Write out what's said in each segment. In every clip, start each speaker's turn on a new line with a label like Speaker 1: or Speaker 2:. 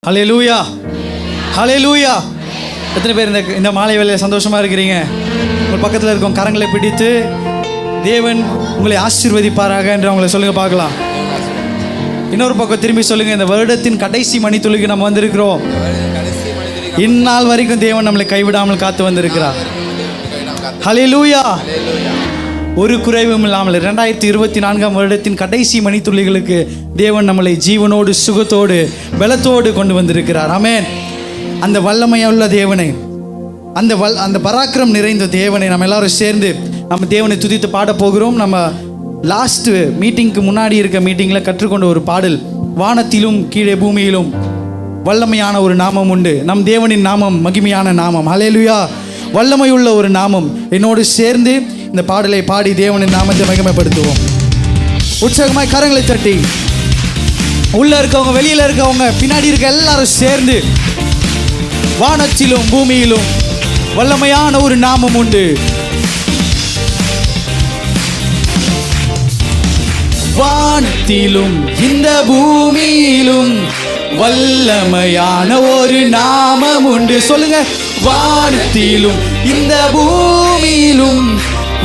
Speaker 1: ஹல்லேலூயா, ஹல்லேலூயா. எத்தனை பேர் இந்த மாலை வேளையில் சந்தோஷமாக இருக்கிறீங்க? உங்கள் பக்கத்தில் இருக்கும் கரங்களை பிடித்து தேவன் உங்களை ஆசீர்வதிப்பாராக என்று அவங்களை சொல்லுங்கள் பார்க்கலாம். இன்னொரு பக்கம் திரும்பி சொல்லுங்கள், இந்த வருடத்தின் கடைசி மணித்துளிக்கு நம்ம வந்திருக்கிறோம். இந்நாள் வரைக்கும் தேவன் நம்மளை கைவிடாமல் காத்து வந்திருக்கிறார். ஹல்லேலூயா. ஒரு குறைவும் இல்லாமல் 2024 வருடத்தின் கடைசி மணித்துளிகளுக்கு தேவன் நம்மளை ஜீவனோடு சுகத்தோடு பலத்தோடு கொண்டு வந்திருக்கிறார். ஆமென். அந்த வல்லமையுள்ள தேவனை, அந்த பராக்கிரம் நிறைந்த தேவனை நம்ம எல்லாரும் சேர்ந்து நம்ம தேவனை துதித்து பாட போகிறோம். நம்ம லாஸ்ட் மீட்டிங்க்கு முன்னாடி இருக்க மீட்டிங்கில் கற்றுக்கொண்ட ஒரு பாடல், வானத்திலும் கீழே பூமியிலும் வல்லமையான ஒரு நாமம் உண்டு, நம் தேவனின் நாமம் மகிமையான நாமம். ஹல்லேலூயா. வல்லமையுள்ள ஒரு நாமம். என்னோடு சேர்ந்து இந்த பாடலை பாடி தேவனின் நாமத்தை மகிமைப்படுத்துவோம். உற்சாகமாய் கரங்களை தட்டி, உள்ள இருக்கவங்க, வெளியில இருக்கவங்க, பின்னாடி இருக்க எல்லாரும் சேர்ந்து, வானத்திலும் பூமியிலும் வல்லமையான ஒரு நாமம் உண்டு. வானத்திலும் இந்த பூமியிலும் வல்லமையான ஒரு நாமம் உண்டு. சொல்லுங்க, வானத்திலும் இந்த பூமியிலும்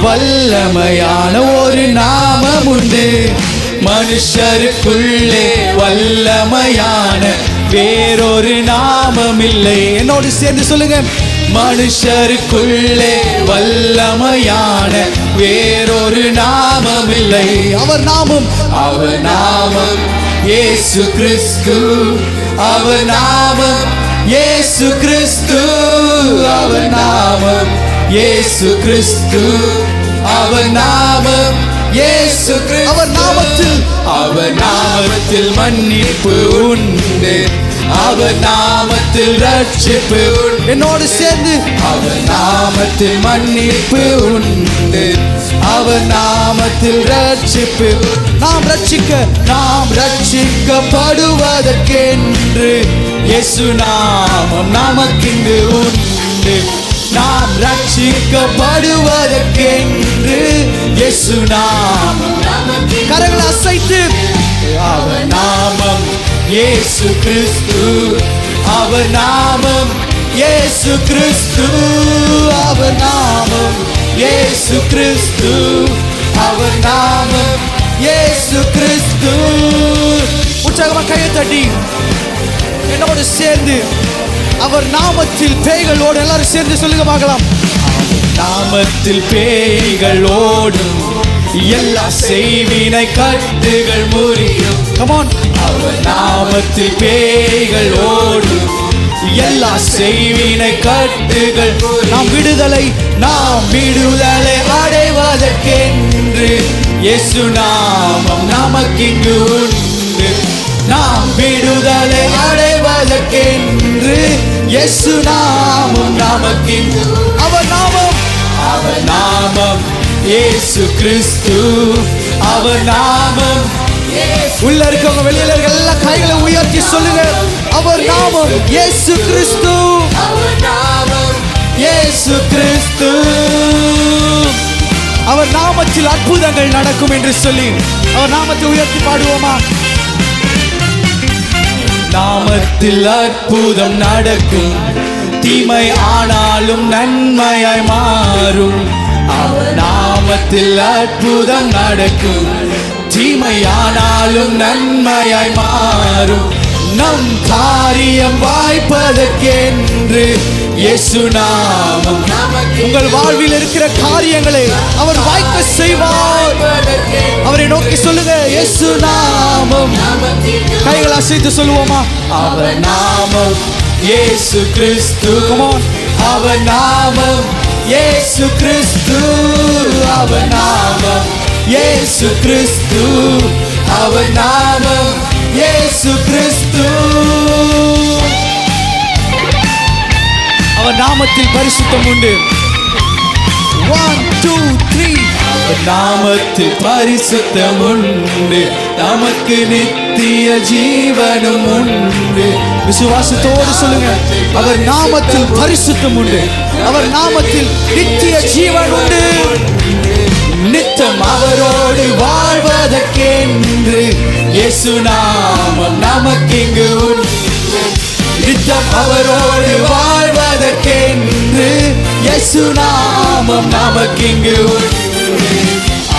Speaker 1: வல்லமையான ஒரு நாமம் உண்டு. மனுஷருக்குள்ளே வல்லமையான வேறொரு நாமம் இல்லை. என்னோடு சேர்ந்து சொல்லுங்க, மனுஷருக்குள்ளே வல்லமையான வேறொரு நாமம் இல்லை. அவர் நாமம் இயேசு கிறிஸ்து. அவர் நாமம் இயேசு கிறிஸ்து. அவர் நாமம் இயேசு கிறிஸ்து. அவர் நாமம் இயேசு கிறிஸ்து. அவர் நாமத்தில் மன்னிப்பு உண்டு. அவர் நாமத்தில் ரட்சிப்பு உண்டு. என்னோடு சேர்ந்து, அவர் நாமத்தில் மன்னிப்பு உண்டு. அவர் நாமத்தில் ரட்சிப்பு. நாம் ரட்சிக்கப்படுவதற்கென்று இயேசு நாமம் நமக்கிங்கு உண்டு. நாம் ரட்சிக்கப்படுவதற்கென்று இயேசு நாமம். கரங்களை அசைத்து, அவர் நாமம் இயேசு கிறிஸ்து. அவர் நாமம் இயேசு கிறிஸ்து. அவர் நாமம் இயேசு கிறிஸ்து. அவர் நாமம் இயேசு கிறிஸ்து. உற்சாகமாக கையை தட்டி என்னோடு சேர்ந்து, அவர் நாமத்தில் பேய்களோடு எல்லாரும் சேர்ந்து சொல்லுங்க பார்க்கலாம். நாமத்தில் பேய்கள் ஓடும், எல்லா செய்வினை கட்டுகள் முறியும். Come on. அவர் நாமத்தில் பேய்கள் ஓடும், எல்லா செய்வினை கட்டுகள். நாம் விடுதலை அடைவதற்கென்று இயேசு நாமம் நமக்கிங்கு உண்டு. நாம் விடுதலை அடைவதற்கென்று இயேசு நாமம் நமக்கிங்கு. அவர் நாமம் இயேசு கிறிஸ்து. அவர் நாமம். உள்ள இருக்கவங்க, வெளியில இருக்க எல்லா கைகளை உயர்த்தி சொல்லுங்க, அவர் நாமம் இயேசு கிறிஸ்து. அவர் நாமம் இயேசு கிறிஸ்து. அவர் நாமத்தில் அற்புதங்கள் நடக்கும் என்று சொல்லி அவர் நாமத்தை உயர்த்தி பாடுவோமா? நாமத்தில் அற்புதம் நடக்கும், தீமை ஆனாலும் நன்மையாய் மாறும். அவர் நாமத்தில் அற்புதம் நடக்கும், தீமையானாலும் நன்மையாய் மாறும். நம் காரியம் வாய்ப்பதற்கென்று இயேசு நாமம். உங்கள் வாழ்வில் இருக்கிற காரியங்களை அவர் வாய்க்க செய்வார். அவரை நோக்கி சொல்லுங்க, இயேசு நாமம். கைகளை அசைத்து சொல்லுவோமா? அவர் நாமம் இயேசு கிறிஸ்து. அவர் நாமம் இயேசு கிறிஸ்து. அவர் நாமம் இயேசு கிறிஸ்து. அவர் நாமம் இயேசு கிறிஸ்து. அவர் நாமத்தில் பரிசுத்தம் உண்டு. 1 2 3. அவர் நாமத்தில் பரிசுத்தம் உண்டு, நமக்கு நித்திய ஜீவனும் உண்டு. விசுவாசத்தோடு சொல்லுங்க, அவர் நாமத்தில் பரிசுத்தம் உண்டு, அவர் நாமத்தில் நித்திய ஜீவன் உண்டு. நித்தம் அவரோடு வாழ்வதற்கென்று இயேசு நாமம் நமக்கிங்கு உண்டு. நித்தம் அவரோடு வாழ்வதற்கென்று இயேசு நாமம் நமக்கிங்கு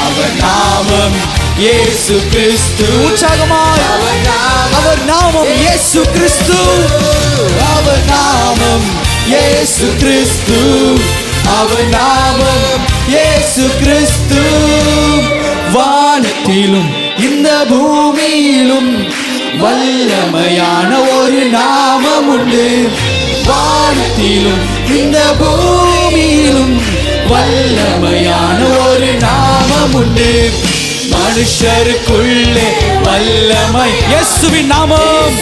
Speaker 1: அவர் நாமம் இயேசு கிறிஸ்து. உற்சாகமாய் அவர் நாமம் இயேசு கிறிஸ்து, அவர் நாமம் இயேசு கிறிஸ்து, அவர் நாமம் இயேசு கிறிஸ்து. வானத்திலும் இந்த பூமியிலும் வல்லமையான ஒரு நாமம் உண்டு. வானத்திலும் இந்த பூமியிலும் வல்லமையான ஒரு நாமம் உண்டு. மனுஷருக்குள்ளே வல்லமை இயேசுவின் நாமம்.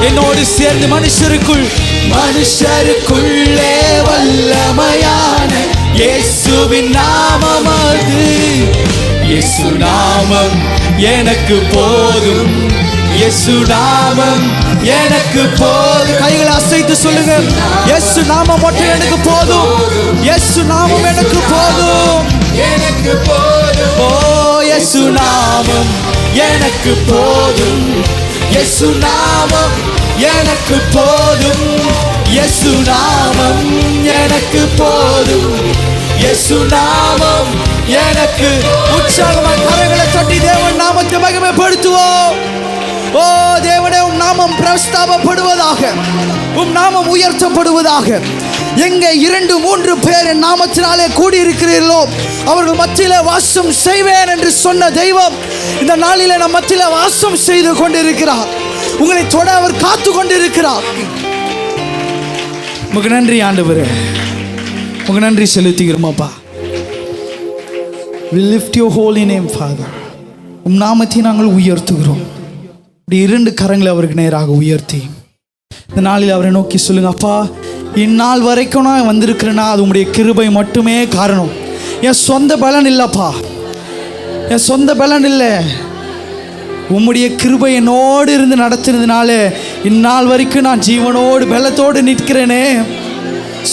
Speaker 1: என்னோடு சேர்ந்து மனுஷருக்குள்ளே வல்லமையான இயேசுவின் நாமம் அது. இயேசு நாமம் எனக்கு போதும், இயேசு நாமம் எனக்கு போதும். கைகளை அசைத்து சொல்லுங்க, இயேசு நாமம் மட்டும் எனக்கு போதும், இயேசு நாமம் எனக்கு போதும், எனக்கு போதும். ஓ இயேசு நாமம் எனக்கு போதும், இயேசு நாமம் எனக்கு போதும், இயேசு நாமம் எனக்கு போதும், இயேசு நாமம் எனக்கு. உற்சாகமான கரங்களை தட்டி தேவன் நாமத்தை மகிமைப்படுத்துவோம். ஓ தேவனே, உம் நாமம் பிரஸ்தாபப்படுவதாக, உம் நாமம் உயர்த்தப்படுவதாக. எங்கே 2-3 பேர் என் நாமத்தினாலே கூடியிருக்கிறீர்களோ அவர்கள் மத்தியிலே வாசம் செய்வேன் என்று சொன்ன தெய்வம் இந்த நாளிலே நம் மத்தியிலே வாசம் செய்து கொண்டிருக்கிறார். உங்களை தொட அவர் காத்து கொண்டிருக்கிறார். உமக்கு நன்றி ஆண்டவரே, உமக்கு நன்றி செலுத்துகிறோம் அப்பா. We lift your holy name, Father. உம் நாமத்தை நாங்கள் உயர்த்துகிறோம். இப்படி 2 கரங்களை அவருக்கு நேராக உயர்த்தி இந்த நாளில் அவரை நோக்கி சொல்லுங்க, அப்பா இந்நாள் வரைக்கும் நான் வந்திருக்கிறேன்னா அது உங்களுடைய கிருபை மட்டுமே காரணம். என் சொந்த பலன் இல்லைப்பா, என் சொந்த பலன் இல்லை, உம்முடைய கிருபை என்னோடு இருந்து நடத்துனதுனால இந்நாள் வரைக்கும் நான் ஜீவனோடு பலத்தோடு நிற்கிறேனே.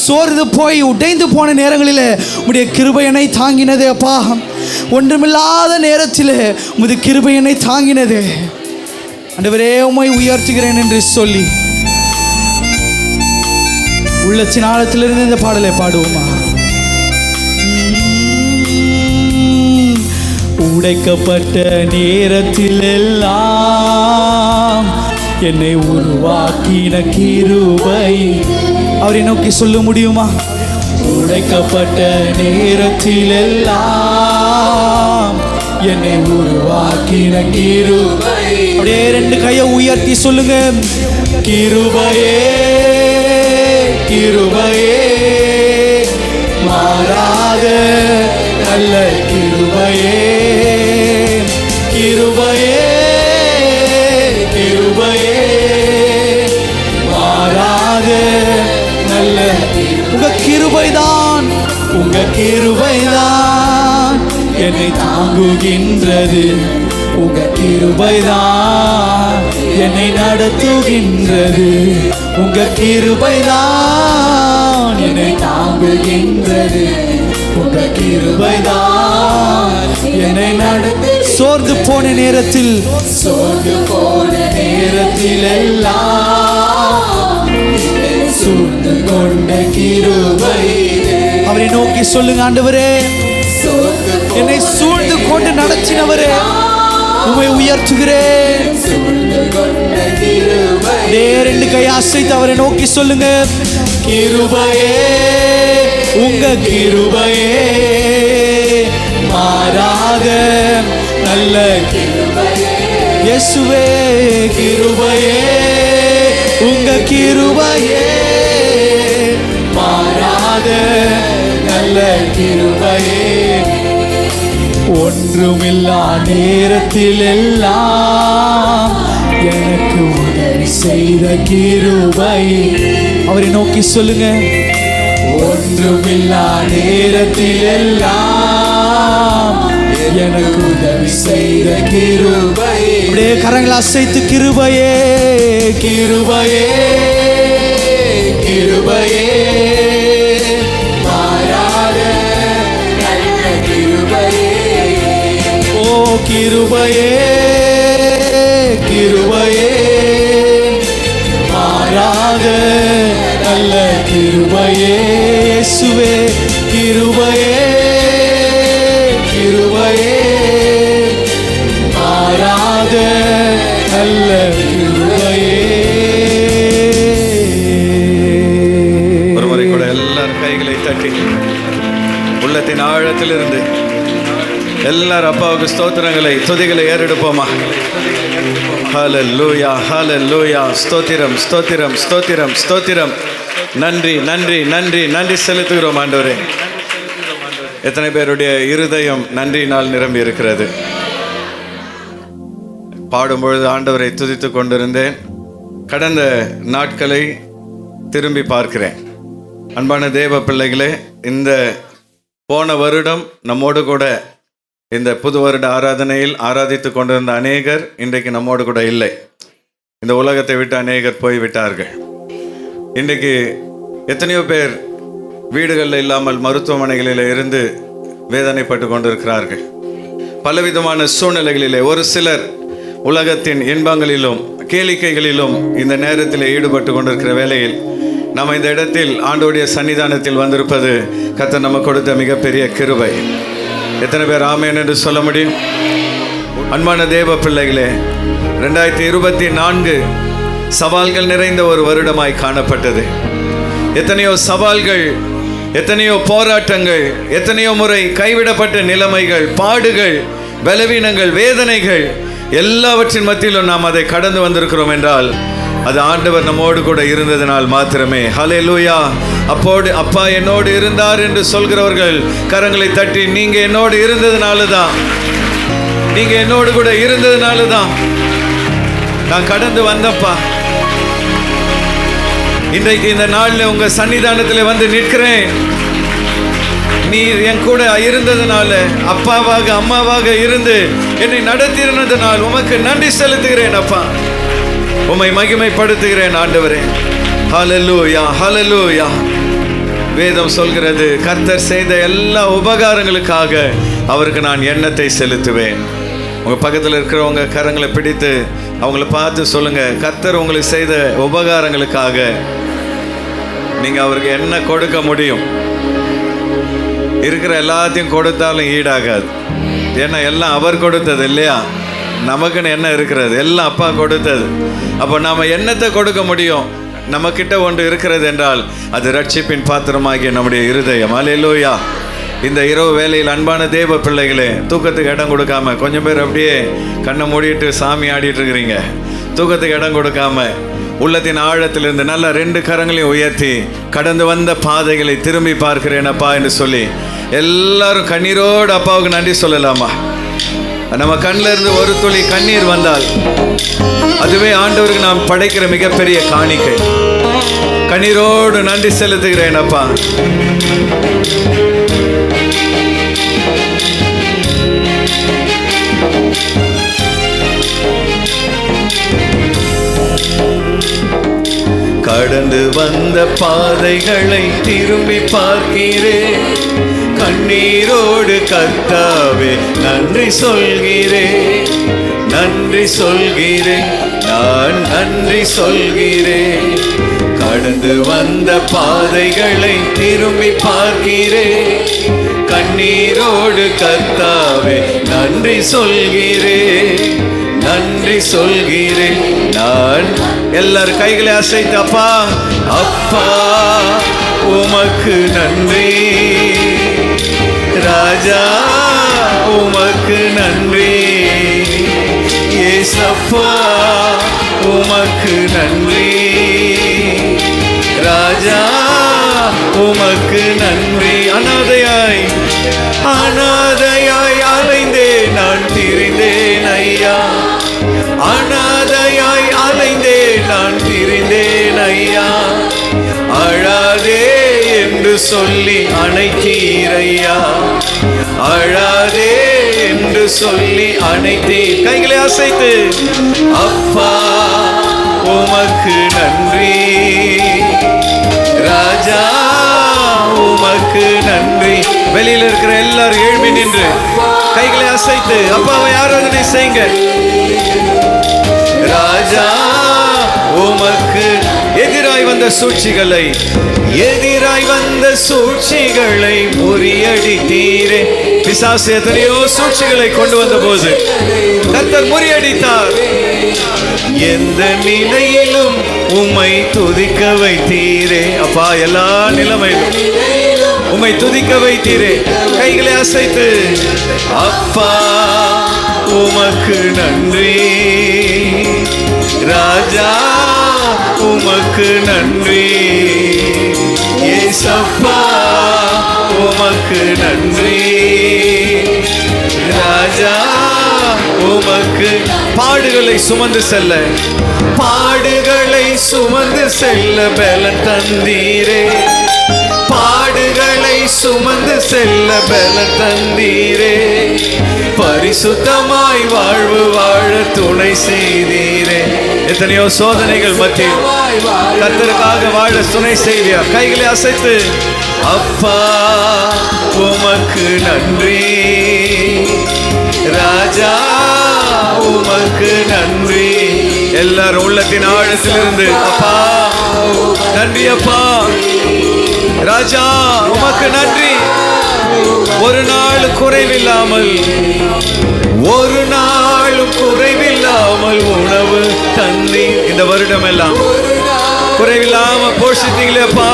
Speaker 1: சோர்ந்து போய் உடைந்து போன நேரங்களில் உம்முடைய கிருபையனை தாங்கினதே அப்பா. ஒன்றுமில்லாத நேரத்தில் உமது கிருபையனை தாங்கினதே. ஆண்டவரே உம்மை உயர்த்துகிறேன் என்று சொல்லி உள்ளத்தின் ஆழத்திலிருந்து இந்த பாடலை பாடுவோமா? உடைக்கப்பட்ட நேரத்தில் எல்லாம் என்னை உருவாக்கின கிருபை. அவரை நோக்கி சொல்ல முடியுமா? உடைக்கப்பட்ட நேரத்தில் எல்லாம் என்னை உருவாக்கின கிருபை. அப்படியே 2 கையை உயர்த்தி சொல்லுங்க, கிருபையே கிருபையே மாறாத நல்ல கிருபையே, கிருபையே கிருபையே மாறாத நல்ல. உங்க கிருபைதான், உங்க கிருபைதான் என்னை தாங்குகின்றது, உங்க கிருபைதான் என்னை நடத்துகின்றது, உங்க கிருபைதான் என்னை தாங்குகின்றது, உங்க கிருபைதான் என்னை நடத்து. சோர்ந்து போன நேரத்தில் எல்லாம் சூழ்ந்து கொண்ட கிருபை. அவரை நோக்கி சொல்லுங்க, ஆண்டவரே என்னை சூழ்ந்து கொண்டு நடத்தினவரே உம்மை உயர்த்துகிறேன். 2 கையை அசைத்து அவரை நோக்கி சொல்லுங்க, கிருபையே உங்க கிருபையே மாறாத நல்ல கிருபையே. இயேசுவே கிருபையே உங்க கிருபையே மாறாத நல்ல கிருபையே. ஒன்றுமில்லா நேரத்தில் எல்லாம் எனக்கு உதவி செய்த கிருபை. அவரை நோக்கி சொல்லுங்க, ஒன்றுமில்லா நேரத்தில் எல்லாம் எனக்கு உதவி செய்த கிருபை. அப்படியே கரங்களை அசைத்து கிருபையே கிருபையே கிருபையே மாறாத நல்ல கிருபையே. ஓ கிருபையே கிருபையே மாறாத கிருபையே இயேசுவே கிருபையே கிருபையே மாறாத நல்ல கிருபையே. ஒரு முறை கூட எல்லாரும் கைகளை தட்டி உள்ளத்தின் ஆழத்திலிருந்து எல்லாரும் அப்பாவுக்கு ஸ்தோத்திரங்களை துதிகளை ஏறெடுப்போமா. ஹல்லேலூயா ஹல்லேலூயா. ஸ்தோத்திரம் ஸ்தோத்திரம் ஸ்தோத்திரம் ஸ்தோத்திரம். நன்றி நன்றி நன்றி நன்றி செலுத்துகிறோம் ஆண்டவரே. எத்தனை பேருடைய இருதயம் நன்றியினால் நிரம்பி இருக்கிறது. பாடும்பொழுது ஆண்டவரை துதித்து கொண்டிருந்தேன். கடந்த நாட்களை திரும்பி பார்க்கிறேன். அன்பான தேவ பிள்ளைகளே, இந்த போன வருடம் நம்மோடு கூட இந்த புது வருட ஆராதனையில் ஆராதித்து கொண்டிருந்த அநேகர் இன்றைக்கு நம்மோடு கூட இல்லை. இந்த உலகத்தை விட்டு அநேகர் போய்விட்டார்கள். இன்றைக்கு எத்தனையோ பேர் வீடுகளில் இல்லாமல் மருத்துவமனைகளில் இருந்து வேதனைப்பட்டு கொண்டிருக்கிறார்கள். பலவிதமான சூழ்நிலைகளிலே ஒரு சிலர் உலகத்தின் இன்பங்களிலும் கேளிக்கைகளிலும் இந்த நேரத்தில் ஈடுபட்டு கொண்டிருக்கிற வேளையில் நம்ம இந்த இடத்தில் ஆண்டவருடைய சன்னிதானத்தில் வந்திருப்பது கர்த்தர் நமக்கு கொடுத்த மிகப்பெரிய கிருபை. எத்தனை பேர் ஆமென் என்று சொல்ல முடியும்? அன்பான தேவ பிள்ளைகளே, 2024 சவால்கள் நிறைந்த ஒரு வருடமாய் காணப்பட்டது. எத்தனையோ சவால்கள், எத்தனையோ போராட்டங்கள், எத்தனையோ முறை கைவிடப்பட்ட நிலைமைகள், பாடுகள், பலவீனங்கள், வேதனைகள், எல்லாவற்றின் மத்தியிலும் நாம் அதை கடந்து வந்திருக்கிறோம் என்றால் அது ஆண்டவர் நம்மோடு கூட இருந்ததினால் மாத்திரமே. ஹல்லேலூயா. அப்போது அப்பா என்னோடு இருந்தார் என்று சொல்கிறவர்கள் கரங்களை தட்டி, நீங்க என்னோடு இருந்ததுனால தான், நீங்க என்னோடு கூட இருந்ததுனால தான் நான் கடந்து வந்தப்பா. இன்றைக்கு இந்த நாளில் உங்க சன்னிதானத்தில் வந்து நிற்கிறேன். நீ என் கூட இருந்ததுனால, அப்பாவாக அம்மாவாக இருந்து என்னை நடத்தினதுனால் உமக்கு நன்றி செலுத்துகிறேன் அப்பா. உம்மை மகிமைப்படுத்துகிறேன் ஆண்டவரே. ஹல்லேலூயா ஹல்லேலூயா. வேதம் சொல்கிறது, கர்த்தர் செய்த எல்லா உபகாரங்களுக்காக அவருக்கு நான் எண்ணத்தை செலுத்துவேன். உங்க பக்கத்தில் இருக்கிறவங்க கரங்களை பிடித்து அவங்கள பார்த்து சொல்லுங்க, கர்த்தர் உங்களுக்கு செய்த உபகாரங்களுக்காக நீங்க அவருக்கு என்ன கொடுக்க முடியும்? இருக்கிற எல்லாத்தையும் கொடுத்தாலும் ஈடாகாது. ஏன்னா எல்லாம் அவர் கொடுத்தது இல்லையா? நமக்குன்னு என்ன இருக்கிறது? எல்லாம் அப்பா கொடுத்தது. அப்போ நாம என்னத்தை கொடுக்க முடியும்? நம்மக்கிட்ட ஒன்று இருக்கிறது என்றால் அது ரட்சிப்பின் பாத்திரமாகிய நம்முடைய இருதயம். அல்லேலூயா. இந்த இரவு வேளையில் அன்பான தேவ பிள்ளைகளே, தூக்கத்துக்கு இடம் கொடுக்காம, கொஞ்சம் பேர் அப்படியே கண்ணை மூடிட்டு சாமி ஆடிட்டு இருக்கிறீங்க. தூக்கத்துக்கு இடம் கொடுக்காம உள்ளத்தின் ஆழத்திலிருந்து நல்ல 2 கரங்களையும் உயர்த்தி கடந்து வந்த பாதைகளை திரும்பி பார்க்கிறேன் அப்பா என்று சொல்லி எல்லாரும் கண்ணீரோடு அப்பாவுக்கு நன்றி சொல்லலாமா? நம்ம கண்ணில் இருந்து ஒரு துளி கண்ணீர் வந்தால் அதுவே ஆண்டவருக்கு நாம் படைக்கிற மிகப்பெரிய காணிக்கை. கண்ணீரோடு நன்றி செலுத்துகிறேன் அப்பா. கடந்து வந்த பாதைகளை திரும்பி பார்க்கிறேன். கண்ணீரோடு கர்த்தாவே நன்றி சொல்கிறேன், நன்றி சொல்கிறேன், நான் நன்றி சொல்கிறேன். கடந்து வந்த பாதைகளை திரும்பி பார்க்கிறேன். கண்ணீரோடு கர்த்தாவே நன்றி சொல்கிறேன், நன்றி சொல்கிறேன். நான் எல்லாரும் கைகளை அசைத்து அப்பா அப்பா உமக்கு நன்றி, ராஜா உமக்கு நன்றி, ஏசப்பா உமக்கு நன்றி, ராஜா உமக்கு நன்றி. அனாதையாய் அனாதையாய் அலைந்தே நான் திரிந்தேன் ஐயா, அனாதையாய் அலைந்தே நான் திரிந்தேன் ஐயா. அழாதே என்று சொல்லி அணைத்தீரையா, அழாதே என்று சொல்லி அணைத்தீர். கைகளை அசைத்து அப்பா உமக்கு நன்றி, ராஜா உமக்கு நன்றி. வெளியில் இருக்கிற எல்லாரும் எழுப்பி நின்று கைகளை அசைத்து அப்பாவை ஆராதனை செய்யுங்க. ராஜா
Speaker 2: உமக்கு எதிராய் வந்த சூழ்ச்சிகளை முறியடித்தீரே. பிசாசு எத்தனையோ சூழ்ச்சிகளை கொண்டு வந்த போது கர்த்தர் முறியடித்தார். எந்த நிலையிலும் உம்மை துதிக்க வைத்தீரே. அப்பா, எல்லா நிலைமையிலும் உம்மை துதிக்க வைத்தீரே. கைகளை அசைத்து அப்பா உமக்கு நன்றி, ராஜா உமக்கு நன்றி, ஏசப்பா உமக்கு நன்றி, ராஜா உமக்கு. பாடுகளை சுமந்து செல்ல பலன் தந்தீரே. பாடுகளை சுமந்து செல்ல பலன் தந்தீரே. பரிசுத்தமாய் வாழ்வு வாழ துணை செய்தீரே. எத்தனையோ சோதனைகள் மத்தியில் கர்த்தருக்காக வாழ துணை செய்தியா. கைகளை அசைத்து அப்பா உமக்கு நன்றி, ராஜா உமக்கு நன்றி. எல்லாரும் உள்ளத்தின் ஆழத்திலிருந்து அப்பா நன்றி, அப்பா ராஜா உமக்கு நன்றி. ஒரு நாள் குறைவில்லாமல் உணவு தந்தி இந்த வருடம் எல்லாம் குறைவில்லாம போஷித்தீங்களேப்பா.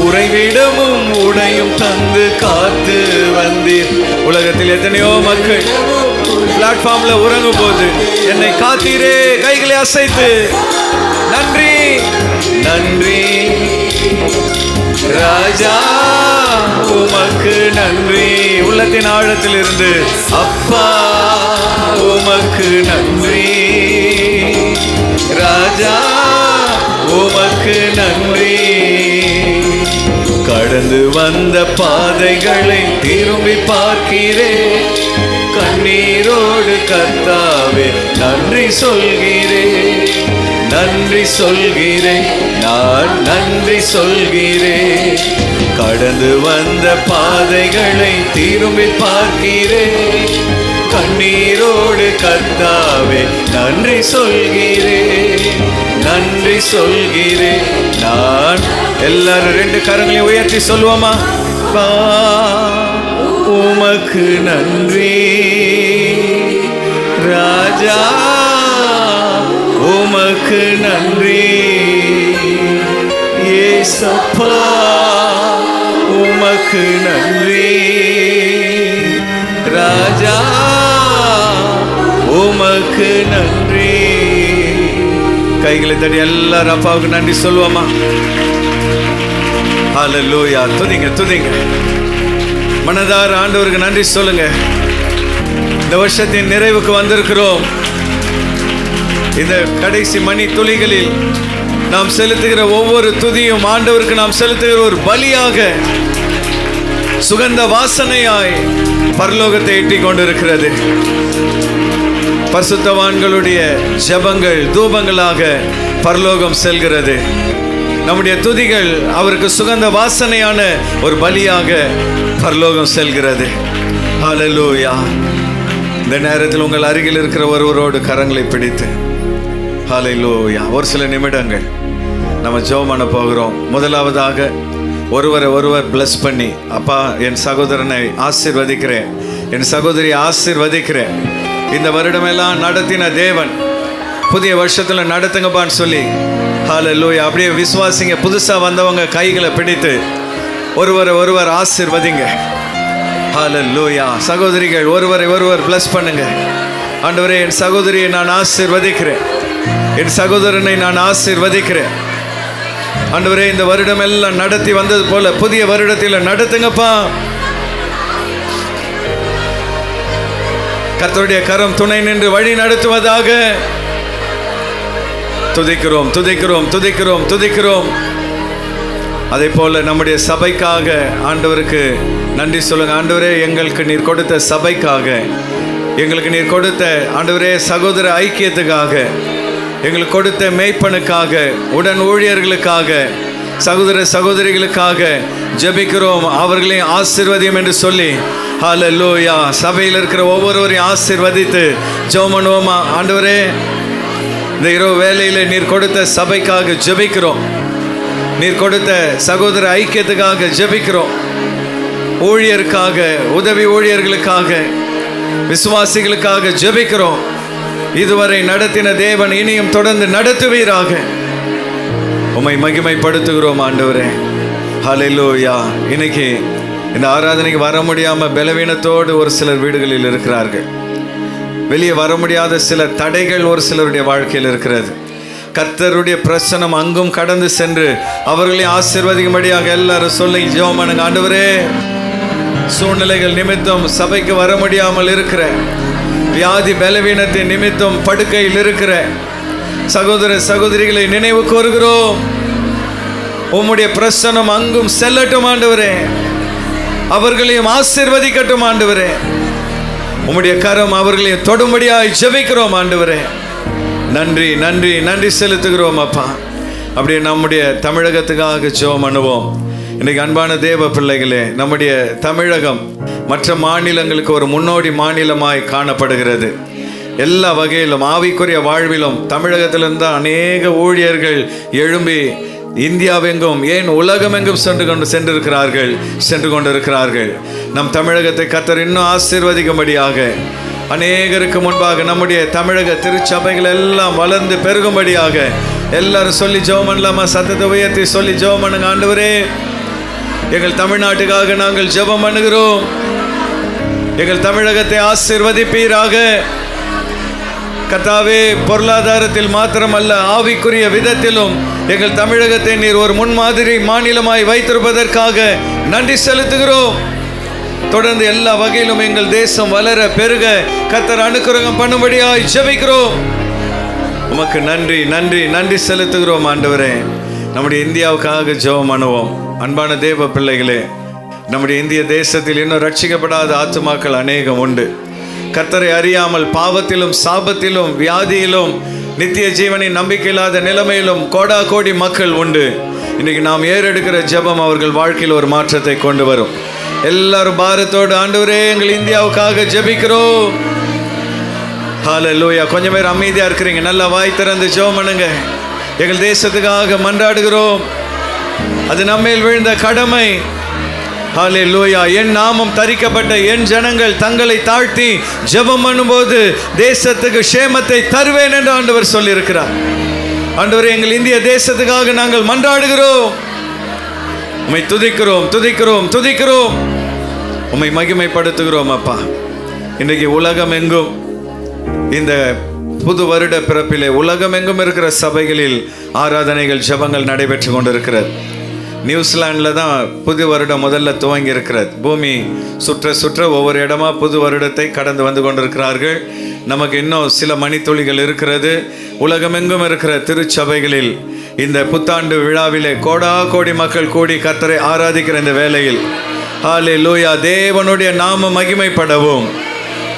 Speaker 2: உறைவிடமும் உடையும் தந்து காத்து வந்தீர். உலகத்தில் எத்தனையோ மக்கள் பிளாட்ஃபார்ம்ல உறங்கும் போது என்னை காத்தீரே. கைகளை அசைத்து நன்றி நன்றி, ராஜா உமக்கு நன்றி. உள்ளத்தின் ஆழத்தில் இருந்து அப்பா உமக்கு நன்றி, ராஜா உமக்கு நன்றி. கடந்து வந்த பாதைகளை திரும்பி பார்க்கிறேன். கண்ணீரோடு கர்த்தாவே நன்றி சொல்கிறேன், நன்றி சொல்கிறேன், நான் நன்றி சொல்கிறேன். கடந்து வந்த பாதைகளை திரும்பி பார்க்கிறேன். கண்ணீரோடு கர்த்தாவே நன்றி சொல்கிறேன், நன்றி சொல்கிறேன் நான். எல்லாரும் ரெண்டு கரங்களையும் உயர்த்தி சொல்லுவோமா? உமக்கு நன்றி, ராஜா உமக்கு நன்றி, ஏசப்பா உமக்கு நன்றி, ராஜா உமக்கு நன்றி. கைகளை தட்டி எல்லாரும் அப்பாவுக்கு நன்றி சொல்லுவோமா? ஹல்லேலூயா. துதிங்க துதிங்க, மனதார ஆண்டவருக்கு நன்றி சொல்லுங்க. இந்த வருஷத்தின் நிறைவுக்கு வந்திருக்கிறோம். இந்த கடைசி மணி துளிகளில் நாம் செலுத்துகிற ஒவ்வொரு துதியும் ஆண்டவருக்கு நாம் செலுத்துகிற ஒரு பலியாக, சுகந்த வாசனையாய் பரலோகத்தை எட்டிக் கொண்டிருக்கிறது. பரிசுத்தவான்களுடைய ஜெபங்கள் தூபங்களாக பரலோகம் செல்கிறது. நம்முடைய துதிகள் அவருக்கு சுகந்த வாசனையான ஒரு பலியாக பரலோகம் செல்கிறது. ஹல்லேலூயா. இந்த நேரத்தில் உங்கள் அருகில் இருக்கிற ஒருவரோடு கரங்களை பிடித்து ஹல்லேலூயா ஒரு சில நிமிடங்கள் நம்ம ஜெபம் பண்ண போகிறோம். முதலாவதாக ஒருவர் பிளஸ் பண்ணி, அப்பா என் சகோதரனை ஆசீர்வதிக்கிறேன், என் சகோதரியை ஆசீர்வதிக்கிறேன். இந்த வருடமெல்லாம் நடத்தின தேவன் புதிய வருஷத்தில் நடத்துங்கப்பான்னு சொல்லி ஹல்லேலூயா. அப்படியே விசுவாசிங்க. புதுசாக வந்தவங்க கைகளை பிடித்து ஒருவர் ஆசீர்வதிங்க. ஹல்லேலூயா. சகோதரிகள் ஒருவர் பிளஸ் பண்ணுங்க. ஆண்டவரே, என் சகோதரியை நான் ஆசீர்வதிக்கிறேன், என் சகோதரனை நான் ஆசீர்வதிக்கிறேன். ஆண்டவரே, இந்த வருடம் எல்லாம் நடத்தி வந்தது போல புதிய வருடத்தில் நடத்துங்கப்பா. கர்த்தருடைய கரம் துணை நின்று வழி நடத்துவதாக. துதிக்கிறோம் துதிக்கிறோம் துதிக்கிறோம் துதிக்கிறோம். அதே போல நம்முடைய சபைக்காக ஆண்டவருக்கு நன்றி சொல்லுங்க. ஆண்டவரே, எங்களுக்கு நீர் கொடுத்த சபைக்காக, எங்களுக்கு நீர் கொடுத்த ஆண்டவரே சகோதர ஐக்கியத்துக்காக, எங்களுக்கு கொடுத்த மேய்ப்பனுக்காக, உடன் ஊழியர்களுக்காக, சகோதர சகோதரிகளுக்காக ஜெபிக்கிறோம். அவர்களையும் ஆசீர்வதியும் என்று சொல்லி ஹல்லேலூயா. சபையில் இருக்கிற ஒவ்வொருவரையும் ஆசீர்வதித்து ஜெபம் பண்ணுவோமா? ஆண்டவரே, இந்த இரவு வேளையிலே நீர் கொடுத்த சபைக்காக ஜெபிக்கிறோம். நீர் கொடுத்த சகோதர ஐக்கியத்துக்காக ஜெபிக்கிறோம். ஊழியருக்காக, உதவி ஊழியர்களுக்காக, விசுவாசிகளுக்காக ஜெபிக்கிறோம். இதுவரை நடத்தின தேவன் இனியும் தொடர்ந்து நடத்துவீராக. உம்மை மகிமைப்படுத்துகிறோம் ஆண்டவரே. ஹல்லேலூயா. இன்னைக்கு இந்த ஆராதனைக்கு வர முடியாம பலவீனத்தோடு ஒரு சிலர் வீடுகளில் இருக்கிறார்கள். வெளியே வர முடியாத சில தடைகள் ஒரு சிலருடைய வாழ்க்கையில் இருக்கிறது. கர்த்தருடைய பிரசனம் அங்கும் கடந்து சென்று அவர்களை ஆசீர்வதிக்கும்படியாக எல்லாரும் சொல்லி ஜெபம் பண்ணுங்க. ஆண்டவரே, சூழ்நிலைகள் நிமித்தம் சபைக்கு வர முடியாமல் இருக்கிற, வியாதி பலவீனத்தின் நிமித்தம் படுக்கையில் இருக்கிற சகோதர சகோதரிகளை நினைவு கூறுகிறோம். உம்முடைய பிரசனம் அங்கும் செல்லட்டும் ஆண்டவரே. அவர்களையும் ஆசீர்வதிக்கட்டும் ஆண்டவரே. உம்முடைய கரம் அவர்களையும் தொடும்படியாய் ஜெபிக்கிறோம் ஆண்டவரே. நன்றி நன்றி நன்றி செலுத்துகிறோம் அப்பா. அப்படியே நம்முடைய தமிழகத்துக்காக ஜெபம் பண்ணுவோம். இன்றைக்கு அன்பான தேவ பிள்ளைகளே, நம்முடைய தமிழகம் மற்ற மாநிலங்களுக்கு ஒரு முன்னோடி மாநிலமாய் காணப்படுகிறது. எல்லா வகையிலும் ஆவிக்குரிய வாழ்விலும் தமிழகத்திலிருந்து அநேக ஊழியர்கள் எழும்பி இந்தியாவெங்கும், ஏன் உலகமெங்கும் சென்று கொண்டிருக்கிறார்கள். நம் தமிழகத்தை கர்த்தர் இன்னும் ஆசீர்வதிக்கும்படியாக, அநேகருக்கு முன்பாக நம்முடைய தமிழக திருச்சபைகள் எல்லாம் வளர்ந்து பெருகும்படியாக எல்லாரும் சொல்லி ஜெபம் பண்ணலாமா? சத்தத்தை உயர்த்தி சொல்லி ஜெபம் பண்ணுங்க. ஆண்டவரே, எங்கள் தமிழ்நாட்டுக்காக நாங்கள் ஜெபம் பண்ணுகிறோம். எங்கள் தமிழகத்தை ஆசீர்வதிப்பீராக. கர்த்தாவே, பொருளாதாரத்தில் மாத்திரமல்ல, ஆவிக்குரிய விதத்திலும் எங்கள் தமிழகத்தை நீர் ஒரு முன்மாதிரி மாநிலமாய் வைத்திருப்பதற்காக நன்றி செலுத்துகிறோம். தொடர்ந்து எல்லா வகையிலும் எங்கள் தேசம் வளர பெருக கர்த்தர் அனுக்கிரகம் பண்ணும்படியாய் ஜெபிக்கிறோம். உமக்கு நன்றி நன்றி நன்றி செலுத்துகிறோம் ஆண்டவரே. நம்முடைய இந்தியாவுக்காக ஜெபம் பண்ணுவோம். அன்பான தேவ பிள்ளைகளே, நம்முடைய இந்திய தேசத்தில் இன்னும் ரட்சிக்கப்படாத ஆத்துமாக்கள் அநேகம் உண்டு. கர்த்தரை அறியாமல் பாவத்திலும் சாபத்திலும் வியாதியிலும் நித்திய ஜீவனின் நம்பிக்கையில்லாத நிலைமையிலும் கோடா கோடி மக்கள் உண்டு. இன்னைக்கு நாம் ஏறெடுக்கிற ஜெபம் அவர்கள் வாழ்க்கையில் ஒரு மாற்றத்தை கொண்டு வரும். எல்லாரும் பாரத்தோடு ஆண்டவரே, எங்கள் இந்தியாவுக்காக ஜெபிக்கிறோம். ஹல்லேலூயா. கொஞ்சம் பேர் அமைதியா இருக்கிறீங்க, நல்லா வாய் திறந்து ஜெபம் பண்ணுங்க. எங்கள் தேசத்துக்காக மன்றாடுகிறோம். அது நம்மேல் விழுந்த கடமை. ஹல்லேலூயா. என் நாமம் தரிக்கப்பட்ட என் ஜனங்கள் தங்களை தாழ்த்தி ஜெபம் பண்ணும்போது தேசத்துக்கு க்ஷேமத்தை தருவேன் என்று ஆண்டவர் சொல்லியிருக்கிறார். ஆண்டவரே, எங்கள் இந்திய தேசத்துக்காக நாங்கள் மன்றாடுகிறோம். உம்மை துதிக்கிறோம் துதிக்கிறோம் துதிக்கிறோம். உம்மை மகிமைப்படுத்துகிறோம் அப்பா. இன்றைக்கு உலகம் எங்கும் இந்த புது வருட பிறப்பிலே உலகமெங்கும் இருக்கிற சபைகளில் ஆராதனைகள் ஜெபங்கள் நடைபெற்று கொண்டிருக்கிறது. நியூசிலாண்டில் தான் புது வருடம் முதல்ல துவங்கி இருக்கிறது. பூமி சுற்ற ஒவ்வொரு இடமா புது வருடத்தை கடந்து வந்து கொண்டிருக்கிறார்கள். நமக்கு இன்னும் சில மணித்துளிகள் இருக்கிறது. உலகமெங்கும் இருக்கிற திருச்சபைகளில் இந்த புத்தாண்டு விழாவிலே கோடா கோடி மக்கள் கூடி கர்த்தரை ஆராதிக்கிற இந்த வேளையில் ஹல்லேலூயா, தேவனுடைய நாம மகிமைப்படவும்,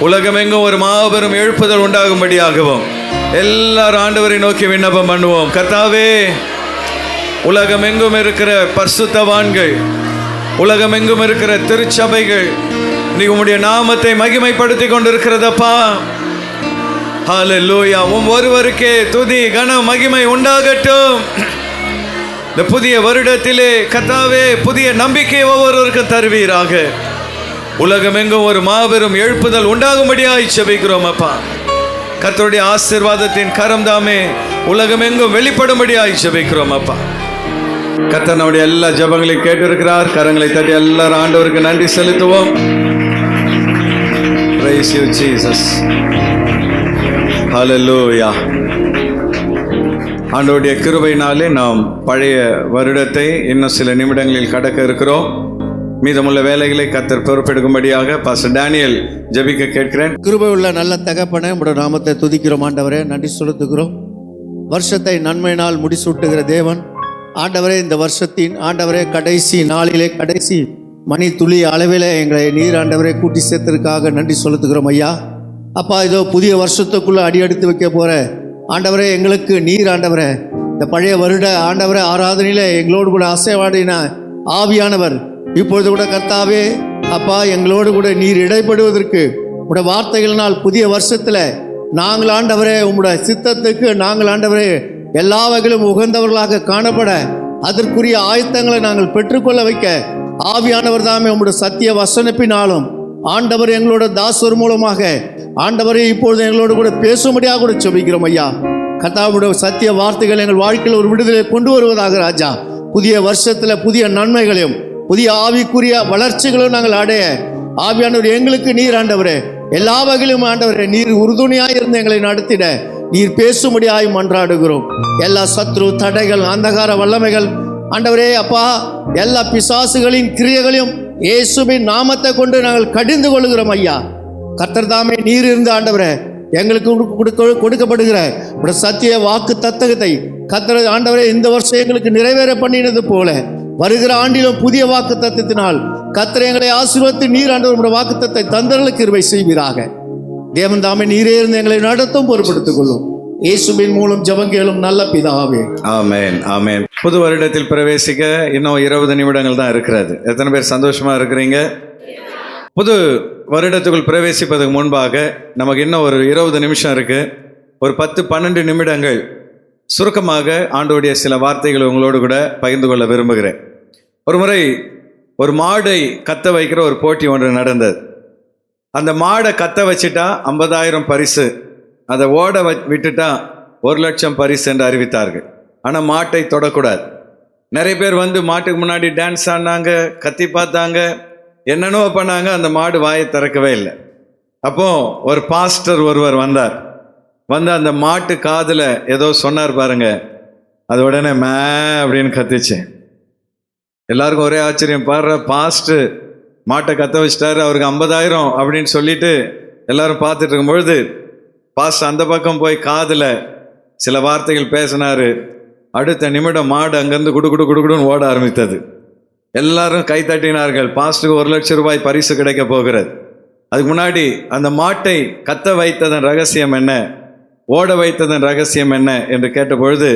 Speaker 2: உலகமெங்கும் ஒரு மாபெரும் எழுப்புதல் உண்டாகும்படியாகவும் எல்லாரும் ஆண்டவரை நோக்கி விண்ணப்பம் பண்ணுவோம். கர்த்தாவே, உலகமெங்கும் இருக்கிற பரிசுத்தவான்கள், உலகமெங்கும் இருக்கிற திருச்சபைகள் நீ உம்முடைய நாமத்தை மகிமைப்படுத்தி கொண்டிருக்கிறதப்பா. ஹல்லேலூயா. ஒருவருக்கே துதி கன மகிமை உண்டாகட்டும். இந்த புதிய வருடத்திலே கர்த்தாவே, புதிய நம்பிக்கையை ஒவ்வொருவருக்கும் தருவீராக. உலகமெங்கும் ஒரு மாபெரும் எழுப்புதல் உண்டாகும்படியாய் ஜெபிக்கிறோம் அப்பா. கர்த்தருடைய ஆசீர்வாதத்தின் கரம் தாமே உலகமெங்கும் வெளிப்படும்படியாய் ஜெபிக்கிறோம் அப்பா. கர்த்தர் நம்முடைய எல்லா ஜெபங்களையும் கேட்டிருக்கிறார். கரங்களை தட்டி எல்லாரும் ஆண்டவருக்கு நன்றி செலுத்துவோம். Praise you, Jesus. Hallelujah. ஆண்டவருடைய கிருபையினாலே நாம் பழைய வருடத்தை இன்னும் சில நிமிடங்களில் கடக்க இருக்கிறோம். மீதமுள்ள வேலைகளை கர்த்தர் பொறுப்பெடுக்கும்படியாக பாஸ்டர் டேனியல் ஜெபிக்க கேட்கிறேன்.
Speaker 3: கிருபை உள்ள நல்ல தகப்பனே, உம்முடைய நாமத்தை துதிக்கிறோம் ஆண்டவரே, நன்றி செலுத்துகிறோம். வருஷத்தை நன்மையினால் முடிசூட்டுகிற தேவன் ஆண்டவரே, இந்த வருஷத்தின் ஆண்டவரே கடைசி நாளிலே கடைசி மணி துளி அளவில் எங்களை நீர் ஆண்டவரே கூட்டி சேர்த்ததுக்காக நன்றி செலுத்துகிறோம் ஐயா. அப்பா, இதோ புதிய வருஷத்துக்குள்ளே அடி எடுத்து வைக்க போகிற ஆண்டவரே, எங்களுக்கு நீர் ஆண்டவரே இந்த பழைய வருட ஆண்டவரே ஆராதனையில் எங்களோடு கூட அசைவாடின ஆவியானவர் இப்பொழுது கூட கர்த்தாவே அப்பா, எங்களோடு கூட நீர் இடைப்படுவதற்கு உடைய வார்த்தைகளினால் புதிய வருஷத்தில் நாங்கள் ஆண்டவரே உம்முடைய சித்தத்துக்கு நாங்கள் ஆண்டவரே எல்லா வகையிலும் உகந்தவர்களாக காணப்பட அதற்குரிய ஆயத்தங்களை நாங்கள் பெற்றுக்கொள்ள வைக்க ஆவியானவர் தாமே உம்முடைய சத்திய வசனப்பினாலும் ஆண்டவர் எங்களோட தாசர் மூலமாக ஆண்டவரே இப்பொழுது எங்களோடு கூட பேசும்படியாக கூட செபிக்கிறோம் ஐயா. கர்த்தாவுடைய சத்திய வார்த்தைகள் எங்கள் வாழ்க்கையில் ஒரு விடுதலை கொண்டு வருவதாக ராஜா. புதிய வருஷத்தில் புதிய நன்மைகளையும் புதிய ஆவிக்குரிய வளர்ச்சிகளும் நாங்கள் அடைய ஆவியானவர் எங்களுக்கு நீர் ஆண்டவரே எல்லா வகையிலும் ஆண்டவரே நீர் உறுதுணையாய் இருந்து எங்களை நடத்திட நீர் பேசும்படியாய் மன்றாடுகிறோம். எல்லா சத்ரு தடைகள் அந்தகார வல்லமைகள் ஆண்டவரே அப்பா எல்லா பிசாசுகளின் கிரியைகளையும் இயேசுவின் நாமத்தை கொண்டு நாங்கள் கடிந்து கொள்கிறோம் ஐயா. கர்த்தர் தாமே நீர் இருந்து ஆண்டவரே எங்களுக்கு கொடுக்கப்படுகிற சத்திய வாக்கு தத்தகத்தை கர்த்தர் ஆண்டவரே இந்த வருஷம் எங்களுக்கு நிறைவேற பண்ணினது போல வருகிற ஆண்டிலும் புதிய வாக்கு தத்தத்தினால் கர்த்தர் எங்களை ஆசீர்வதித்து நீர் ஆண்டவர் வாக்கு தத்தை தந்தர்களுக்கு கிருபை செய்வீராக. தேவன் தாமே நீரே இருந்து எங்களை நடத்தும் பொறுப்படுத்திக் கொள்ளும். இயேசுவின் மூலம் ஜெபம் கேளும் நல்ல பிதாவே.
Speaker 2: ஆமென் ஆமென். புது வருடத்தில் பிரவேசிக்க இன்னும் 20 நிமிடங்கள் தான் இருக்கிறது. எத்தனை பேர் சந்தோஷமா இருக்கிறீங்க? புது வருடத்துக்குள் பிரவேசிப்பதற்கு முன்பாக நமக்கு இன்னும் ஒரு 20 நிமிஷம் இருக்கு. ஒரு 10-12 நிமிடங்கள் சுருக்கமாக ஆண்டவருடைய சில வார்த்தைகளை உங்களோடு கூட பகிர்ந்து கொள்ள விரும்புகிறேன். ஒரு முறை ஒரு மாடை கத்த வைக்கிற ஒரு போட்டி ஒன்று நடந்தது. அந்த மாடை கத்த வச்சுட்டா 50,000 பரிசு, அதை ஓட விட்டுட்டா 1,00,000 பரிசு என்று அறிவித்தார்கள். ஆனால் மாட்டை தொடக்கூடாது. நிறைய பேர் வந்து மாட்டுக்கு முன்னாடி டான்ஸ் ஆடினாங்க, கத்தி பார்த்தாங்க, என்னென்னோ பண்ணாங்க. அந்த மாடு வாயை திறக்கவே இல்லை. அப்போ ஒரு பாஸ்டர் ஒருவர் வந்தார். வந்து அந்த மாட்டு காதில் ஏதோ சொன்னார் பாருங்க. அது உடனே மே அப்படின்னு கத்துச்சு. எல்லாருக்கும் ஒரே ஆச்சரியம். பாடுற பாஸ்டர் மாட்டை கத்த வச்சிட்டாரு, அவருக்கு 50,000 அப்படின்னு சொல்லிட்டு எல்லாரும் பார்த்துட்டு இருக்கும் பொழுது பாஸ்டர் அந்த பக்கம் போய் காதில் சில வார்த்தைகள் பேசினாரு. அடுத்த நிமிடம் மாடு அங்கேருந்து குடுக்குடுன்னு ஓட ஆரம்பித்தது. எல்லாரும் கை தட்டினார்கள். பாஸ்டருக்கு 1,00,000 ரூபாய் பரிசு கிடைக்க போகிறது. அதுக்கு முன்னாடி அந்த மாட்டை கத்த வைத்ததன் ரகசியம் என்ன, ஓட வைத்ததன் ரகசியம் என்ன என்று கேட்ட பொழுது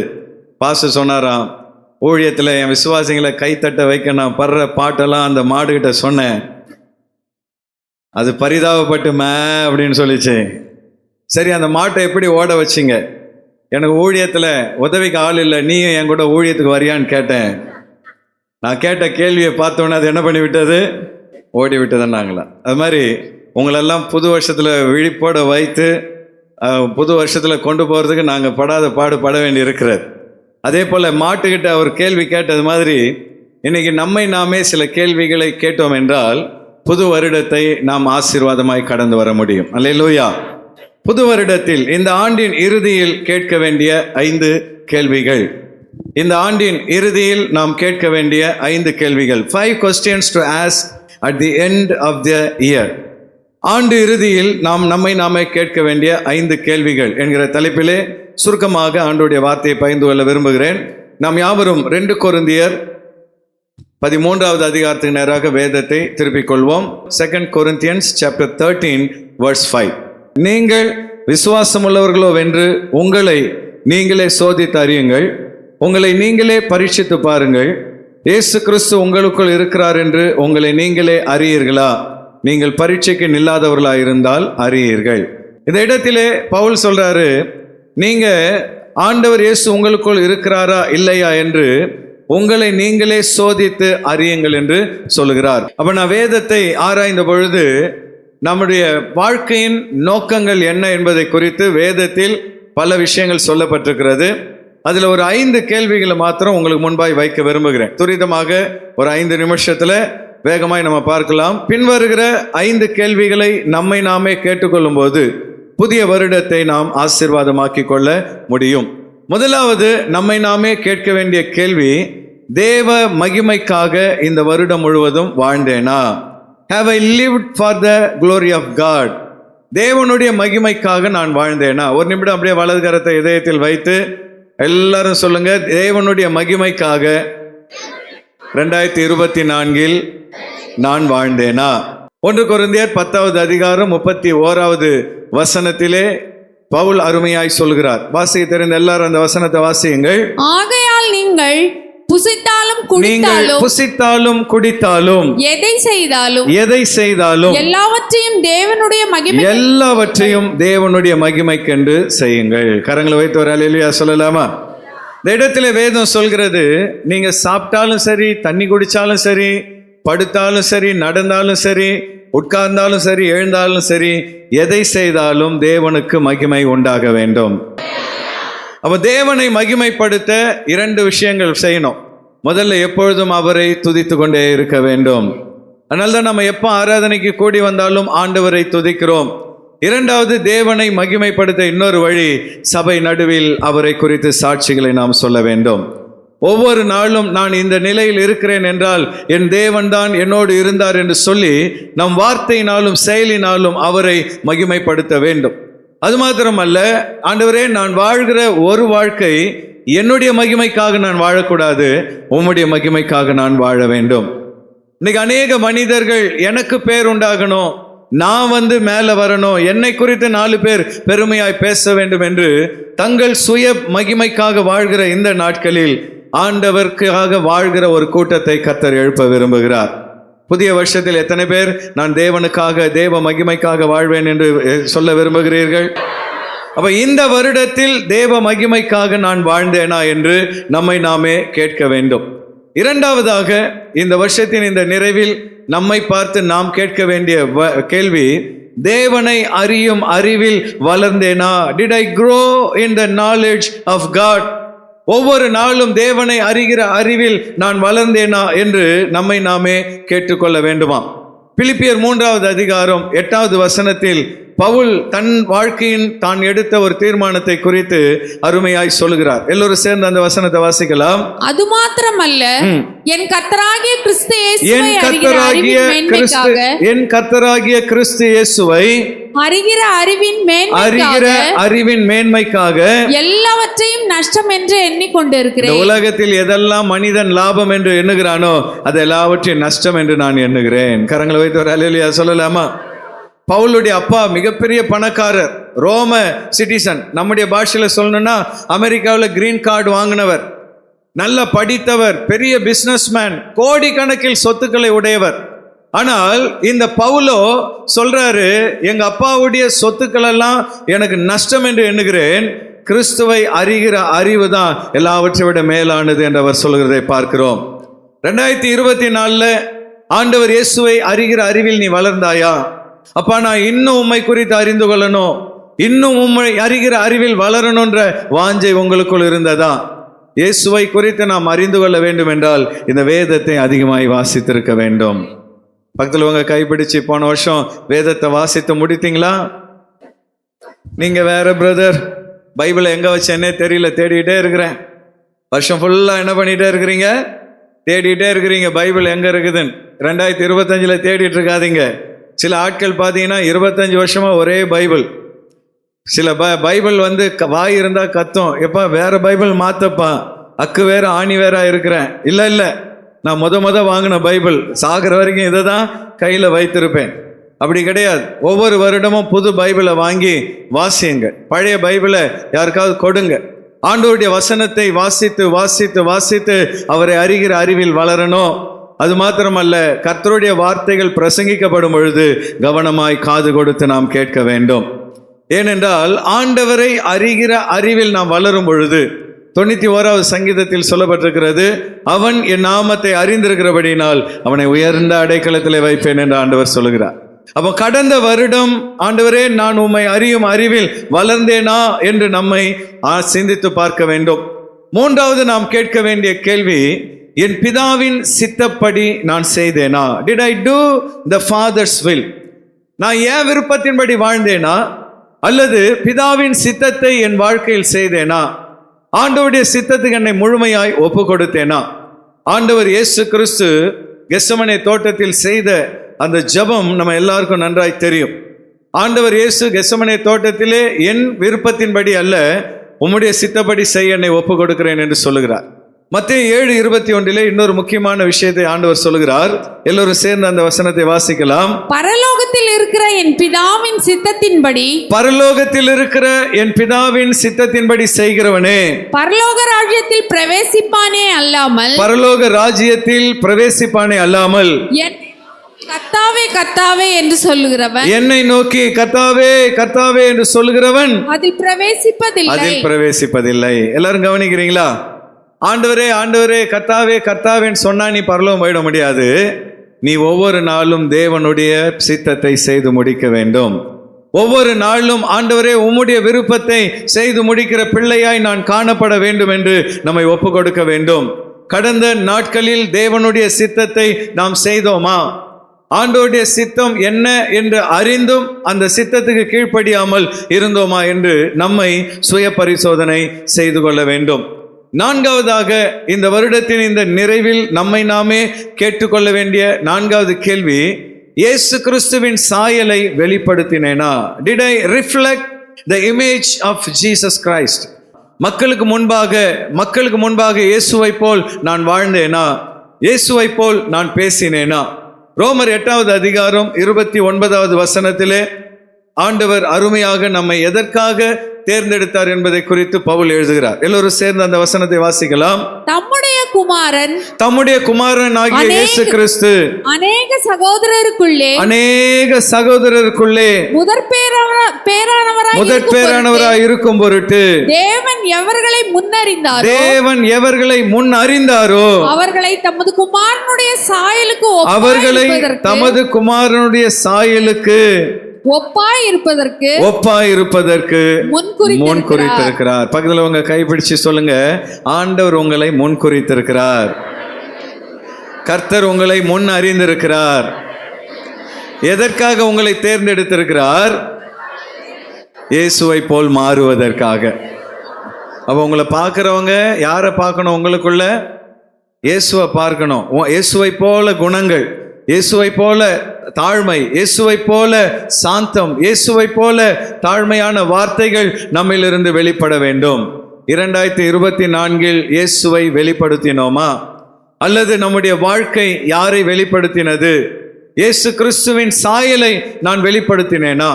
Speaker 2: பாஸ்டர் சொன்னாராம், ஊழியத்தில் என் விசுவாசிகளை கைத்தட்ட வைக்க நான் படுற பாட்டெல்லாம் அந்த மாடுகிட்ட சொன்னேன். அது பரிதாபப்பட்டு மே அப்படின்னு சொல்லிச்சு. சரி, அந்த மாட்டை எப்படி ஓட வச்சிங்க? எனக்கு ஊழியத்தில் உதவிக்கு ஆள் இல்லை, நீயும் என் கூட ஊழியத்துக்கு வரியான்னு கேட்டேன். நான் கேட்ட கேள்வியை பார்த்தோன்னே அது என்ன பண்ணி விட்டது? ஓடி விட்டதுன்னாங்களா. அது மாதிரி உங்களெல்லாம் புது வருஷத்தில் விழிப்போட வைத்து புது வருஷத்தில் கொண்டு போகிறதுக்கு நாங்கள் படாத பாடுபட வேண்டி இருக்கிறது. அதே போல் மாட்டுக்கிட்ட அவர் கேள்வி கேட்டது மாதிரி இன்னைக்கு நம்மை நாமே சில கேள்விகளை கேட்டோம் என்றால் புது வருடத்தை நாம் ஆசீர்வாதமாய் கடந்து வர முடியும். அல்லேலூயா. புது வருடத்தில் இந்த ஆண்டின் இறுதியில் கேட்க வேண்டிய 5 கேள்விகள். இந்த ஆண்டின் இறுதியில் நாம் கேட்க வேண்டிய 5 கேள்விகள். 5 questions to ask at the end of the year. ஆண்டு இறுதியில் நாம் நம்மை நாமே கேட்க வேண்டிய 5 கேள்விகள் என்கிற தலைப்பிலே சுருக்கமாக ஆண்டவருடைய வார்த்தையை பகிர்ந்து கொள்ள விரும்புகிறேன். நாம் யாவரும் 2 கொரிந்தியர் 13வது அதிகாரத்துக்கு நேராக வேதத்தை திருப்பிக் கொள்வோம். 2 Corinthians chapter 13 verse 5. நீங்கள் விசுவாசம் உள்ளவர்களோ வென்று உங்களை நீங்களே சோதித்து அறியுங்கள், உங்களை நீங்களே பரீட்சித்து பாருங்கள், இயேசு கிறிஸ்து உங்களுக்குள் இருக்கிறார் என்று உங்களை நீங்களே அறியீர்களா? நீங்கள் பரீட்சைக்கு நில்லாதவர்களாயிருந்தால் அறியீர்கள். இந்த இடத்திலே பவுல் சொல்றாரு, நீங்க ஆண்டவர் இயேசு உங்களுக்குள் இருக்கிறாரா இல்லையா என்று உங்களை நீங்களே சோதித்து அறியுங்கள் என்று சொல்லுகிறார். அப்ப நான் வேதத்தை ஆராய்ந்த பொழுது நம்முடைய வாழ்க்கையின் நோக்கங்கள் என்ன என்பதை குறித்து வேதத்தில் பல விஷயங்கள் சொல்லப்பட்டிருக்கிறது. அதில் ஒரு 5 கேள்விகளை மாத்திரம் உங்களுக்கு முன்பாய் வைக்க விரும்புகிறேன். துரிதமாக ஒரு 5 நிமிஷத்தில் வேகமாய் நம்ம பார்க்கலாம். பின்வருகிற 5 கேள்விகளை நம்மை நாமே கேட்டுக்கொள்ளும் போது புதிய வருடத்தை நாம் ஆசீர்வாதமாக்கி கொள்ள முடியும். முதலாவது நம்மை நாமே கேட்க வேண்டிய கேள்வி, தேவ மகிமைக்காக இந்த வருடம் முழுவதும் வாழ்ந்தேனா? Have I lived for the glory of God? தேவனுடைய மகிமைக்காக நான் வாழ்ந்தேனா? ஒரு நிமிடம் அப்படியே வலது கரத்தை இதயத்தில் வைத்து எல்லாரும் சொல்லுங்க, தேவனுடைய மகிமைக்காக 2024 நான் வாழ்ந்தேனா? 1 கொரிந்தியர் 10வது அதிகாரம் 31வது வசனத்திலே பவுல் அருமையாய் சொல்கிறார். வாசிக்க தெரிந்த எல்லாரும் அந்த வசனத்தை வாசியுங்கள்.
Speaker 4: ஆகையால் நீங்கள் புசித்தாலும்
Speaker 2: நீங்கள்
Speaker 4: குடித்தாலும்
Speaker 2: புசித்தாலும் குடித்தாலும்
Speaker 4: எதை செய்தாலும்
Speaker 2: எல்லாவற்றையும் தேவனுடைய மகிமைக்கென்று செய்யுங்கள். கரங்களை வைத்து ஒரு அல்லேலூயா சொல்லலாமா? இந்த இடத்துல வேதம் சொல்கிறது, நீங்க சாப்பிட்டாலும் சரி, தண்ணி குடிச்சாலும் சரி, படுத்தாலும் சரி, நடந்தாலும் சரி, உட்கார்ந்தாலும் சரி, எழுந்தாலும் சரி, எதை செய்தாலும் தேவனுக்கு மகிமை உண்டாக வேண்டும். அப்ப தேவனை மகிமைப்படுத்த 2 விஷயங்கள் செய்யணும். முதல்ல எப்பொழுதும் அவரை துதித்து கொண்டே இருக்க வேண்டும். அதனால்தான் நம்ம எப்போ ஆராதனைக்கு கூடி வந்தாலும் ஆண்டவரை துதிக்கிறோம். 2வது, தேவனை மகிமைப்படுத்த இன்னொரு வழி, சபை நடுவில் அவரை குறித்து சாட்சிகளை நாம் சொல்ல வேண்டும். ஒவ்வொரு நாளும் நான் இந்த நிலையில் இருக்கிறேன் என்றால் என் தேவன் தான் என்னோடு இருந்தார் என்று சொல்லி நம் வார்த்தையினாலும் செயலினாலும் அவரை மகிமைப்படுத்த வேண்டும். அது மாத்திரமல்ல, ஆண்டவரே, நான் வாழ்கிற ஒரு வாழ்க்கை என்னுடைய மகிமைக்காக நான் வாழக்கூடாது, உம்முடைய மகிமைக்காக நான் வாழ வேண்டும். இன்னைக்கு அநேக மனிதர்கள் எனக்கு பேர் உண்டாகணும், நான் மேலே வரணும், என்னை குறித்து 4 பேர் பெருமையாய் பேச வேண்டும் என்று தங்கள் சுய மகிமைக்காக வாழ்கிற இந்த நாட்களில் ஆண்டவருக்காக வாழ்கிற ஒரு கூட்டத்தை கர்த்தர் எழுப்ப விரும்புகிறார். புதிய வருஷத்தில் எத்தனை பேர் நான் தேவனுக்காக, தேவ மகிமைக்காக வாழ்வேன் என்று சொல்ல விரும்புகிறீர்கள்? அப்ப இந்த வருடத்தில் தேவ மகிமைக்காக நான் வாழ்ந்தேனா என்று நம்மை நாமே கேட்க வேண்டும். 2வதாக, இந்த வருஷத்தின் இந்த நிறைவில் நம்மை பார்த்து நாம் கேட்க வேண்டிய கேள்வி, தேவனை அறியும் அறிவில் வளர்ந்தேனா? Did I grow in the knowledge of God? ஒவ்வொரு நாளும் தேவனை அறிகிற அறிவில் நான் வளர்ந்தேனா என்று நம்மை நாமே கேட்டுக்கொள்ள வேண்டுமா? பிலிப்பியர் 3வது அதிகாரம் 8வது வசனத்தில் பவுல் தன் வாழ்க்கையின் தான் எடுத்த ஒரு தீர்மானத்தை குறித்து அருமையாய் சொல்லுகிறார். எல்லோரும் சேர்ந்து அந்த வசனத்தை வாசிக்கலாம்.
Speaker 4: அது மாத்திரமல்ல, என் கர்த்தராகிய கிறிஸ்து
Speaker 2: இயேசுவை
Speaker 4: அறிகிற அறிவின் மேன்மைக்காக எல்லாவற்றையும் நஷ்டம் என்று எண்ணிக்கொண்டிருக்கிறேன்.
Speaker 2: உலகத்தில் எதெல்லாம் மனிதன் லாபம் என்று எண்ணுகிறானோ அது எல்லாவற்றையும் நஷ்டம் என்று நான் எண்ணுகிறேன். கரங்களை வைத்து ஒரு அல்லேலூயா சொல்லலாமா? பவுலுடைய அப்பா மிகப்பெரிய பணக்காரர், ரோம சிட்டிசன். நம்முடைய பாஷையில் சொல்லணும்னா அமெரிக்காவில் கிரீன் கார்டு வாங்கினவர், நல்ல படித்தவர், பெரிய பிஸ்னஸ்மேன், கோடிக்கணக்கில் சொத்துக்களை உடையவர். ஆனால் இந்த பவுலோ சொல்றாரு, எங்க அப்பாவுடைய சொத்துக்கள் எல்லாம் எனக்கு நஷ்டம் என்று எண்ணுகிறேன், கிறிஸ்துவை அறிகிற அறிவு தான் எல்லாவற்றை விட மேலானது என்று அவர் சொல்கிறதை பார்க்கிறோம். 2024 ஆண்டவர் இயேசுவை அறிகிற அறிவில் நீ வளர்ந்தாயா? அப்பா, நான் இன்னும் உம்மை குறித்து அறிந்து கொள்ளணும், இன்னும் உம்மை அறிகிற அறிவில் வளரணுன்ற வாஞ்சை உங்களுக்குள் இருந்ததா? இயேசுவை குறித்து நாம் அறிந்து கொள்ள வேண்டும் என்றால் இந்த வேதத்தை அதிகமாய் வாசித்திருக்க வேண்டும். பக்கத்தில் உங்க கைப்பிடிச்சு, போன வருஷம் வேதத்தை வாசித்து முடித்தீங்களா? நீங்க வேற பிரதர், பைபிளை எங்க வச்சேன்னே தெரியல, தேடிக்கிட்டே இருக்கிறேன். வருஷம் ஃபுல்லா என்ன பண்ணிட்டே இருக்கிறீங்க? தேடிட்டே இருக்கிறீங்க பைபிள் எங்க இருக்குதுன்னு. 2025 தேடிட்டு இருக்காதீங்க. சில ஆட்கள் பார்த்தீங்கன்னா 25 வருஷமா ஒரே பைபிள். சில பைபிள் வாய் இருந்தா கத்தும், எப்பா வேற பைபிள் மாத்தப்பா, அக்கு வேற ஆணி வேற இருக்கிறேன். இல்லை, நான் முத வாங்கின பைபிள் சாகிற வரைக்கும் இதை தான் கையில் வைத்திருப்பேன். அப்படி கிடையாது. ஒவ்வொரு வருடமும் புது பைபிளை வாங்கி வாசியுங்க. பழைய பைபிளை யாருக்காவது கொடுங்க. ஆண்டவருடைய வசனத்தை வாசித்து வாசித்து வாசித்து அவரை அறிகிற அறிவில் வளரணும். அது மாத்திரமல்ல, கர்த்தருடைய வார்த்தைகள் பிரசங்கிக்கப்படும் பொழுது கவனமாய் காது கொடுத்து நாம் கேட்க வேண்டும். ஏனென்றால் ஆண்டவரை அறிகிற அறிவில் நாம் வளரும் பொழுது 91வது சங்கீதத்தில் சொல்லப்பட்டிருக்கிறது, அவன் என் நாமத்தை அறிந்திருக்கிறபடினால் அவனை உயர்ந்த அடைக்கலத்தில் வைப்பேன் என்று ஆண்டவர் சொல்லுகிறார். அப்போ கடந்த வருடம் ஆண்டவரே நான் உம்மை அறியும் அறிவில் வளர்ந்தேனா என்று நம்மை சிந்தித்து பார்க்க வேண்டும். 3வது நாம் கேட்க வேண்டிய கேள்வி, என் பிதாவின் சித்தப்படி நான் செய்தேனா? Did I do the Father's will? நான் என் விருப்பத்தின்படி வாழ்ந்தேனா அல்லது பிதாவின் சித்தத்தை என் வாழ்க்கையில் செய்தேனா? ஆண்டவருடைய சித்தத்துக்கு என்னை முழுமையாய் ஒப்பு கொடுத்தேனா? ஆண்டவர் இயேசு கிறிஸ்து கெத்செமனே தோட்டத்தில் செய்த அந்த ஜெபம் நம்ம எல்லாருக்கும் நன்றாய் தெரியும். ஆண்டவர் இயேசு கெத்செமனே தோட்டத்திலே என் விருப்பத்தின்படி அல்ல, உம்முடைய சித்தப்படி செய்ய என்னை ஒப்பு கொடுக்கிறேன் என்று சொல்லுகிறார். மத்தேயு 7:21 இன்னொரு முக்கியமான விஷயத்தை ஆண்டவர் சொல்கிறார். எல்லோரும் சேர்ந்து அந்த வசனத்தை வாசிக்கலாம்.
Speaker 4: பரலோகத்தில் இருக்கிற என் பிதாவின் சித்தத்தின்படி
Speaker 2: பரலோகத்தில் இருக்கிற என் பிதாவின் சித்தத்தின்படி செய்கிறவனே
Speaker 4: பரலோக ராஜ்யத்தில் பிரவேசிப்பானே அல்லாமல்
Speaker 2: பரலோக ராஜ்யத்தில் பிரவேசிப்பானே அல்லாமல்
Speaker 4: கர்த்தாவே கர்த்தாவே என்று சொல்லுகிறவன்
Speaker 2: என்னை நோக்கி கர்த்தாவே கர்த்தாவே என்று சொல்லுகிறவன்
Speaker 4: அதில்
Speaker 2: பிரவேசிப்பதில்லை. எல்லாரும் கவனிக்கிறீங்களா? ஆண்டவரே ஆண்டவரே கர்த்தாவே கர்த்தாவேன்னு சொன்னா நீ பரலோகம் போயிட முடியாது. நீ ஒவ்வொரு நாளும் தேவனுடைய சித்தத்தை செய்து முடிக்க வேண்டும். ஒவ்வொரு நாளும் ஆண்டவரே உம்முடைய விருப்பத்தை செய்து முடிக்கிற பிள்ளையாய் நான் காணப்பட வேண்டும் என்று நம்மை ஒப்பு கொடுக்க வேண்டும். கடந்த நாட்களில் தேவனுடைய சித்தத்தை நாம் செய்தோமா? ஆண்டவருடைய சித்தம் என்ன என்று அறிந்தும் அந்த சித்தத்துக்கு கீழ்ப்படியாமல் இருந்தோமா என்று நம்மை சுய பரிசோதனை செய்து கொள்ள வேண்டும். நான்காவதாக, இந்த வருடத்தின் இந்த நிறைவில் நம்மை நாமே கேட்டுக்கொள்ள வேண்டிய நான்காவது கேள்வி, இயேசு கிறிஸ்துவின் சாயலை வெளிப்படுத்தினேனா? Did I reflect the image of Jesus Christ? மக்களுக்கு முன்பாக இயேசுவை போல் நான் வாழ்ந்தேனா? இயேசுவை போல் நான் பேசினேனா? ரோமர் 8வது அதிகாரம் 29வது வசனத்திலே ஆண்டவர் அருமையாக நம்மை எதற்காக தேர்ந்தெடுத்தார் என்பதை குறித்து பவுல் எழுதுகிறார். எல்லோரும் சேர்ந்து அந்த வசனத்தை வாசிக்கலாம். தம்முடைய குமாரன் ஆகிய இயேசு கிறிஸ்து
Speaker 4: அநேக சகோதரருக்குள்ளே
Speaker 2: முதற் பேரானவராய் இருக்கும் பொருட்டு
Speaker 4: தேவன்
Speaker 2: எவர்களை முன் அறிந்தாரோ அவர்களை தமது குமாரனுடைய சாயலுக்கு ஒப்பாயிருப்பதற்கு முன் குறித்திருக்கிறார். பக்கத்துல உங்க கைப்பிடிச்சு சொல்லுங்க, ஆண்டவர் உங்களை முன் குறித்திருக்கிறார். கர்த்தர் உங்களை முன் அறிந்திருக்கிறார். எதற்காக உங்களை தேர்ந்தெடுத்திருக்கிறார்? இயேசுவை போல் மாறுவதற்காக. அப்ப உங்களை பார்க்கிறவங்க யாரை பார்க்கணும்? உங்களுக்குள்ள இயேசுவை பார்க்கணும். இயேசுவை போல குணங்கள், இயேசுவை போல தாழ்மை, இயேசுவை போல சாந்தம், இயேசுவை போல தாழ்மையான வார்த்தைகள் நம்மிலிருந்து வெளிப்பட வேண்டும். 2024 இயேசுவை வெளிப்படுத்தினோமா? அல்லது நம்முடைய வாழ்க்கை யாரை வெளிப்படுத்தினது? இயேசு கிறிஸ்துவின் சாயலை நான் வெளிப்படுத்தினேனா?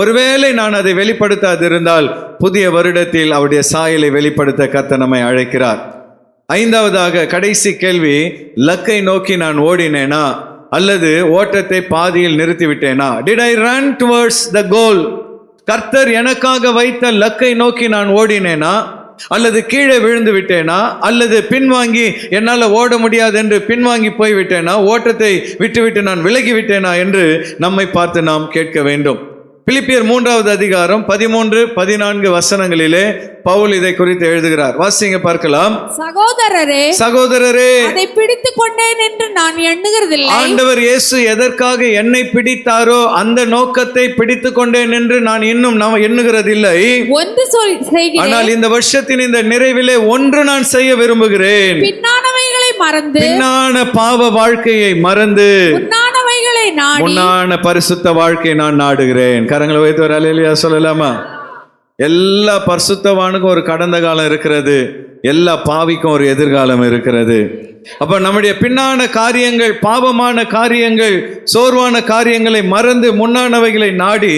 Speaker 2: ஒருவேளை நான் அதை வெளிப்படுத்தாதிருந்தால் புதிய வருடத்தில் அவருடைய சாயலை வெளிப்படுத்த கர்த்தர் நம்மை அழைக்கிறார். ஐந்தாவதாக, கடைசி கேள்வி, லக்கை நோக்கி நான் ஓடினேனா அல்லது ஓட்டத்தை பாதியில் நிறுத்திவிட்டேனா? Did I run towards the goal? கர்த்தர் எனக்காக வைத்த லக்கை நோக்கி நான் ஓடினேனா அல்லது கீழே விழுந்து விட்டேனா அல்லது பின்வாங்கி என்னால் ஓட முடியாது என்று பின்வாங்கி போய்விட்டேனா? ஓட்டத்தை விட்டுவிட்டு நான் விலகி விட்டேனா என்று நம்மை பார்த்து நாம் கேட்க வேண்டும். பிலிப்பியர் 3வது அதிகாரம் 13-14 வசனங்களிலே பவுல் இதை குறித்து எழுதுகிறார். வாசிங்க பார்க்கலாம். சகோதரரே
Speaker 4: அதை பிடித்துக் கொண்டேன் என்று நான் எண்ணுகிறதில்லை.
Speaker 2: ஆண்டவர் இயேசு எதற்காக என்னை பிடித்தாரோ அந்த நோக்கத்தை பிடித்துக் கொண்டேன் என்று நான் இன்னும் எண்ணுகிறதில்லை. ஆனால் இந்த வருஷத்தின் இந்த நிறைவிலே ஒன்று நான் செய்ய விரும்புகிறேன். பின்னான பாவ வாழ்க்கையை மறந்து முன்னான பரிசுத்த வாழ்க்கையை நான் நாடுகிறேன். கரங்களை வைத்து ஒரு அல்லேலூயா சொல்லலாமா? எல்லா பரிசுத்தவானுக்கும் ஒரு கடந்த காலம் இருக்கிறது, எல்லா பாவிக்கும் ஒரு எதிர்காலம் இருக்கிறது. அப்ப நம்முடைய பின்னான காரியங்கள், பாவமான காரியங்கள், சோர்வான காரியங்களை மறந்து முன்னானவைகளை நாடி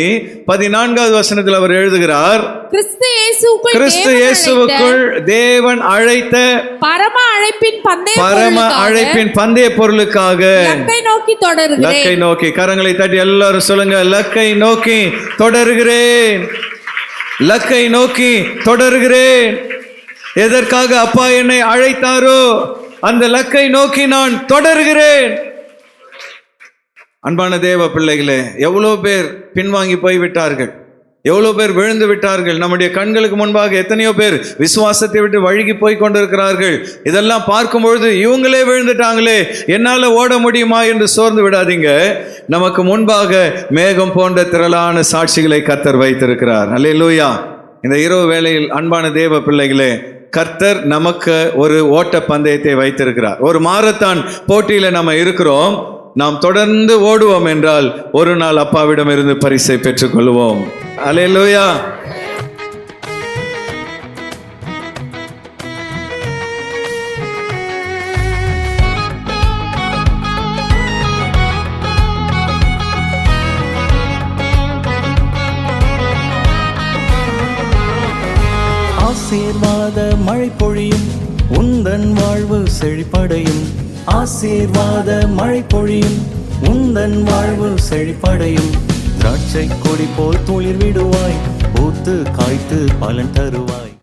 Speaker 2: 14வது வசனத்தில் அவர் எழுதுகிறார், கிறிஸ்து இயேசுவுக்குள் தேவன் அழைத்த பரம அழைப்பின் பந்தய பொருளுக்காக லக்கை நோக்கி, கரங்களை தட்டி எல்லாரும் சொல்லுங்க, லக்கை நோக்கி தொடருகிறேன், லக்கை நோக்கி தொடருகிறேன். எதற்காக அப்பா என்னை அழைத்தாரோ அந்த லக்கை நோக்கி நான் தொடருகிறேன். அன்பான தேவ பிள்ளைகளே, எவ்வளோ பேர் பின்வாங்கி போய்விட்டார்கள், எவ்வளோ பேர் விழுந்து விட்டார்கள். நம்முடைய கண்களுக்கு முன்பாக எத்தனையோ பேர் விசுவாசத்தை விட்டு வழுகி போய் கொண்டிருக்கிறார்கள். இதெல்லாம் பார்க்கும்பொழுது இவங்களே விழுந்துட்டாங்களே, என்னால் ஓட முடியுமா என்று சோர்ந்து விடாதீங்க. நமக்கு முன்பாக மேகம் போன்ற திரளான சாட்சிகளை கர்த்தர் வைத்திருக்கிறார். அல்லேலூயா. இந்த இரவு வேளையில் அன்பான தேவ பிள்ளைகளே, கர்த்தர் நமக்கு ஒரு ஓட்ட பந்தயத்தை வைத்திருக்கிறார். ஒரு மாரத்தான் போட்டியில நம்ம இருக்கிறோம். நாம் தொடர்ந்து ஓடுவோம் என்றால் ஒரு நாள் அப்பாவிடம் இருந்து பரிசை பெற்றுக்கொள்வோம். அல்லேலூயா.
Speaker 5: ஆசீர்வாத மழை பொழியும், உந்தன் வாழ்வு செழிப்படையும். ஆசீர்வாத மழை பொழியும், உந்தன் வாழ்வு செழிப்படையும். திராட்சை கொடி போல் துளிர் விடுவாய், பூத்து காய்த்து பலன் தருவாய்.